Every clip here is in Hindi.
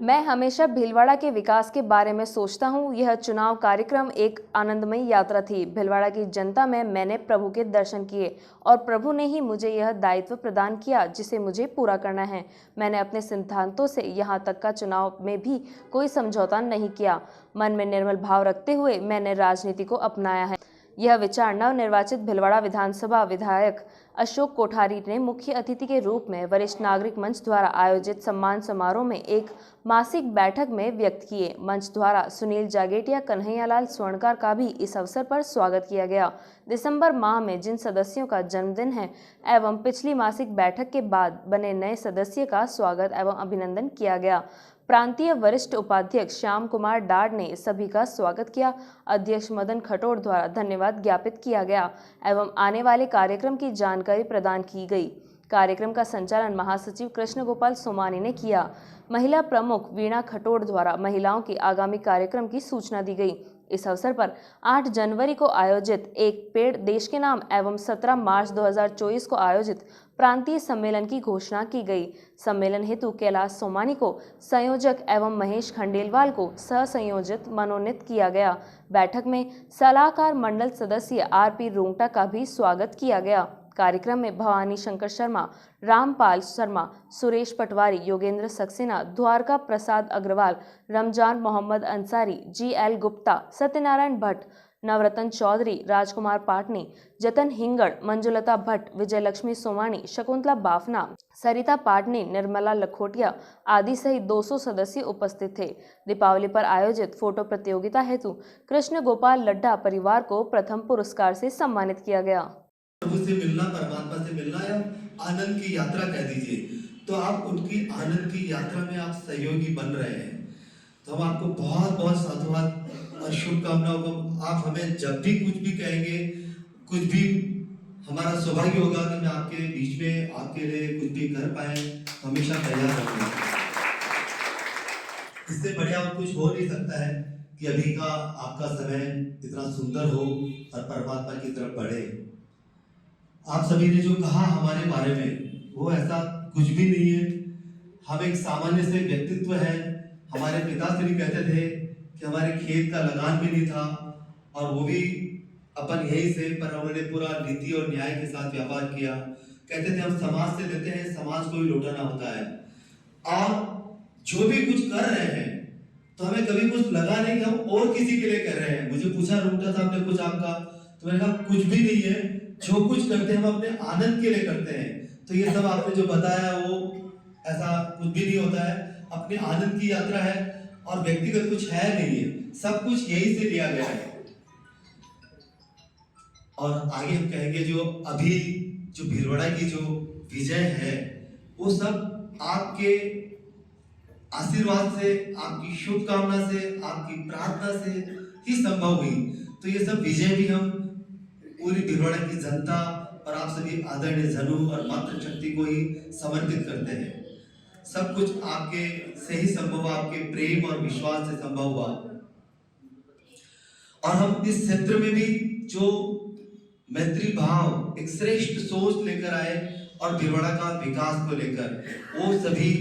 मैं हमेशा भीलवाड़ा के विकास के बारे में सोचता हूँ। यह चुनाव कार्यक्रम एक आनंदमयी यात्रा थी। भीलवाड़ा की जनता में मैंने प्रभु के दर्शन किए और प्रभु ने ही मुझे यह दायित्व प्रदान किया जिसे मुझे पूरा करना है। मैंने अपने सिद्धांतों से यहाँ तक का चुनाव में भी कोई समझौता नहीं किया। मन में निर्मल भाव रखते हुए मैंने राजनीति को अपनाया है। यह विचार नवनिर्वाचित भीलवाड़ा विधानसभा विधायक अशोक कोठारी ने मुख्य अतिथि के रूप में वरिष्ठ नागरिक मंच द्वारा आयोजित सम्मान समारोह में एक मासिक बैठक में व्यक्त किए। मंच द्वारा सुनील जागेटिया, कन्हैयालाल स्वर्णकार का भी इस अवसर पर स्वागत किया गया। दिसंबर माह में जिन सदस्यों का जन्मदिन है एवं पिछली मासिक बैठक के बाद बने नए सदस्य का स्वागत एवं अभिनंदन किया गया। प्रांतीय वरिष्ठ उपाध्यक्ष श्याम कुमार डाड ने सभी का स्वागत किया। अध्यक्ष मदन खटोड़ द्वारा धन्यवाद ज्ञापित किया गया एवं आने वाले कार्यक्रम की जानकारी प्रदान की गई। कार्यक्रम का संचालन महासचिव कृष्ण गोपाल सोमानी ने किया। महिला प्रमुख वीणा खटोड़ द्वारा महिलाओं की आगामी कार्यक्रम की सूचना दी गई। इस अवसर पर 8 जनवरी को आयोजित एक पेड़ देश के नाम एवं 17 मार्च 2024 को आयोजित प्रांतीय सम्मेलन की घोषणा की गई। सम्मेलन हेतु कैलाश सोमानी को संयोजक एवं महेश खंडेलवाल को सह संयोजक मनोनीत किया गया। बैठक में सलाहकार मंडल सदस्य आरपी रोंगटा का भी स्वागत किया गया। कार्यक्रम में भवानी शंकर शर्मा, रामपाल शर्मा, सुरेश पटवारी, योगेंद्र सक्सेना, द्वारका प्रसाद अग्रवाल, रमजान मोहम्मद अंसारी, GL गुप्ता, सत्यनारायण भट्ट, नवरतन चौधरी, राजकुमार पाटनी, जतन हिंगड़, मंजुलता भट्ट, विजयलक्ष्मी सोमानी, शकुंतला बाफना, सरिता पाटनी, निर्मला लखोटिया आदि सहित 200 सदस्य उपस्थित थे। दीपावली पर आयोजित फोटो प्रतियोगिता हेतु कृष्ण गोपाल लड्डा परिवार को प्रथम पुरस्कार से सम्मानित किया गया। प्रभु से मिलना, परमात्मा से मिलना या आनंद की यात्रा कह दीजिए, तो आप उनकी आनंद की यात्रा में आप सहयोगी बन रहे हैं। तो हम आपको बहुत बहुत साधुवाद और शुभकामनाओं को, आप हमें जब भी कुछ भी कहेंगे, कुछ भी हमारा सौभाग्य होगा कि मैं आपके बीच में आपके लिए कुछ भी कर पाए, हमेशा तैयार रहूंगा। इससे बढ़िया और कुछ हो नहीं सकता है कि अभी का आपका समय इतना सुंदर हो और परमात्मा की तरफ बढ़े। आप सभी ने जो कहा हमारे बारे में वो ऐसा कुछ भी नहीं है। हम एक सामान्य से व्यक्तित्व है। हमारे पिताश्री कहते थे कि हमारे खेत का लगान भी नहीं था और वो भी अपन यहीं से, पर उन्होंने पूरा नीति और न्याय के साथ व्यापार किया। कहते थे हम समाज से लेते हैं, समाज को भी लौटाना होता है। और जो भी कुछ कर रहे हैं तो हमें कभी कुछ लगा नहीं कि हम और किसी के लिए कर रहे हैं। मुझे पूछा रोंगटा साहब ने कुछ आपका, तो मैंने कहा कुछ भी नहीं है। जो कुछ करते हैं हम अपने आनंद के लिए करते हैं। तो ये सब आपने जो बताया वो ऐसा कुछ भी नहीं होता है, अपने आनंद की यात्रा है और व्यक्तिगत कुछ है नहीं है, सब कुछ यही से लिया गया है। और आगे हम कहेंगे जो अभी जो भीलवाड़ा की जो विजय है वो सब आपके आशीर्वाद से, आपकी शुभकामना से, आपकी प्रार्थना से ही संभव हुई। तो ये सब विजय भी हम पूरी भीलवाड़ा की जनता और आप सभी आदरणीय जनों और मातृशक्ति को ही समर्पित करते हैं। सब कुछ आपके से ही संभव, आपके प्रेम और विश्वास से संभव हुआ। और हम इस क्षेत्र में भी जो मैत्री भाव, एक श्रेष्ठ सोच लेकर आए और भीलवाड़ा का विकास को लेकर, वो सभी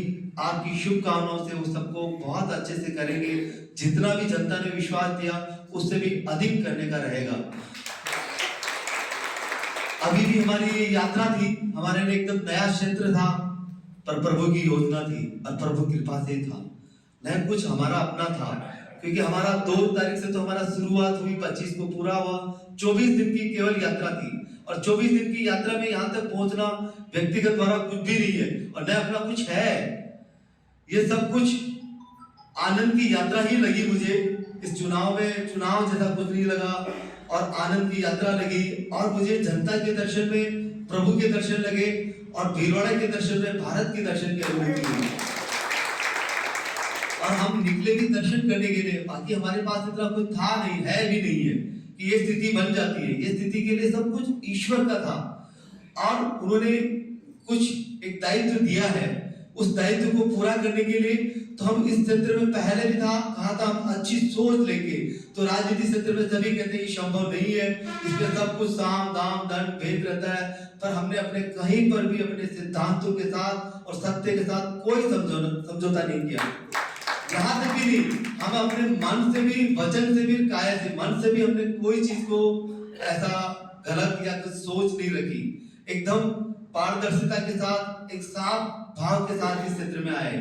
आपकी शुभकामनाओं से वो सबको बहुत अच्छे से करेंगे। जितना भी जनता ने विश्वास दिया उससे भी अधिक करने का रहेगा। अभी भी हमारी ये यात्रा थी, हमारे लिए एकदम नया क्षेत्र था, पर प्रभु की योजना थी और प्रभु कृपा से था, न कुछ हमारा अपना था। क्योंकि हमारा 2 तारीख से तो हमारा शुरुआत हुई, 25 को पूरा हुआ। 24 दिन की केवल यात्रा थी और 24 दिन की यात्रा में यहाँ तक पहुंचना व्यक्तिगत द्वारा कुछ भी नहीं है और न अपना कुछ है। ये सब कुछ आनंद की यात्रा ही लगी मुझे। इस चुनाव में चुनाव जैसा कुछ नहीं लगा और आनंद की यात्रा लगी। और मुझे जनता के दर्शन में प्रभु के दर्शन लगे और भीलवाड़ा के दर्शन में भारत के दर्शन की अनुभूति हुई। और हम निकले भी दर्शन करने के लिए, बाकी हमारे पास इतना कुछ था नहीं, है भी नहीं है कि ये स्थिति बन जाती है। ये स्थिति के लिए सब कुछ ईश्वर का था और उन्होंने कुछ एक दायित्व दिया है। उस दायित्व को पूरा करने के लिए तो हम इस क्षेत्र में पहले भी कहा था हम अच्छी सोच लेंगे। तो राजनीति क्षेत्र में सभी कहते हैं संभव नहीं है, इसमें सब कुछ साम दाम दंड भेद रहता है, पर हमने अपने कहीं पर भी अपने सिद्धांतों के साथ और सत्य के साथ कोई समझौता नहीं किया। यहाँ तक भी नहीं, हम अपने मन से भी, वचन से भी, काया से, मन से भी हमने कोई चीज को ऐसा गलत या कुछ सोच नहीं रखी। एकदम पारदर्शिता के साथ, एक साफ भाव के साथ इस क्षेत्र में आए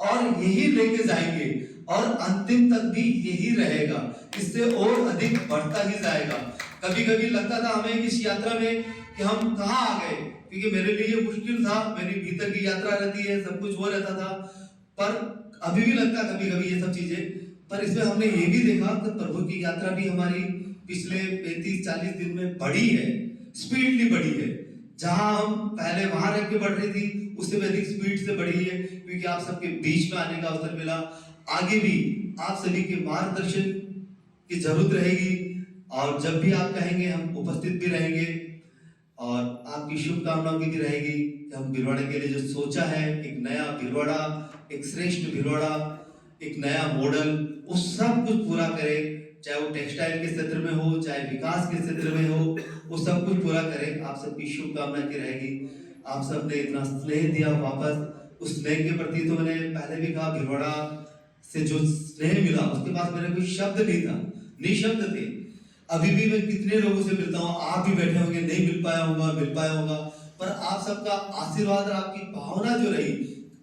और यही लेके जाएंगे और अंतिम तक भी यही रहेगा, इससे और अधिक बढ़ता ही जाएगा। कभी कभी लगता था हमें इस यात्रा में कि हम कहाँ आ गए, क्योंकि मेरे लिए ये मुश्किल था, मेरी भीतर की यात्रा रहती है, सब कुछ हो रहता था, पर अभी भी लगता कभी कभी ये सब चीजें। पर इसमें हमने ये भी देखा कि प्रभु की यात्रा भी हमारी पिछले 35-40 दिन में बढ़ी है, स्पीडली बढ़ी है। जहां हम पहले वहां रह के बढ़ रही थी, उससे भी अधिक स्पीड से बढ़ी है, क्योंकि आप सबके बीच में आने का अवसर मिला। आगे भी आप सभी के मार्गदर्शन की जरूरत रहेगी और जब भी आप कहेंगे हम उपस्थित भी रहेंगे और आपकी शुभकामनाओं की भी रहेगी कि हम भिलवाड़ा के लिए जो सोचा है, एक नया भिलवाड़ा, एक श्रेष्ठ भिलवाड़ा, एक नया मॉडल, वो सब कुछ पूरा करें, चाहे वो टेक्सटाइल के क्षेत्र में हो, चाहे विकास के क्षेत्र में हो, वो सब कुछ पूरा करें। आप सबकी शुभकामना की रहेगी। आप सब ने इतना स्नेह दिया वापस, उस स्नेह के प्रति तो मैंने पहले भी कहा, भिलवाड़ा से जो स्नेह मिला उसके पास मेरा कोई शब्द नहीं था, निशब्द थे। अभी भी मैं कितने लोगों से मिलता हूँ, आप भी बैठे होंगे, नहीं मिल पाया होगा, मिल पाया होगा, पर आप सबका आशीर्वाद और आपकी भावना जो रही,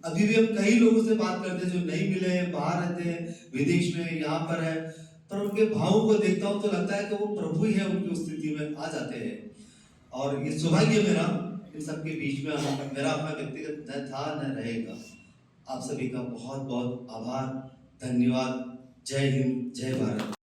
अभी भी हम कई लोगों से बात करते हैं जो नहीं मिले हैं, बाहर रहते हैं, विदेश में, यहाँ पर है, पर उनके भावों को देखता हूँ तो लगता है कि वो प्रभु ही है, उनकी स्थिति में आ जाते हैं। और ये सौभाग्य मेरा इन सबके बीच में मेरा अपना व्यक्तिगत न था न रहेगा। आप सभी का बहुत बहुत आभार, धन्यवाद। जय हिंद, जय भारत।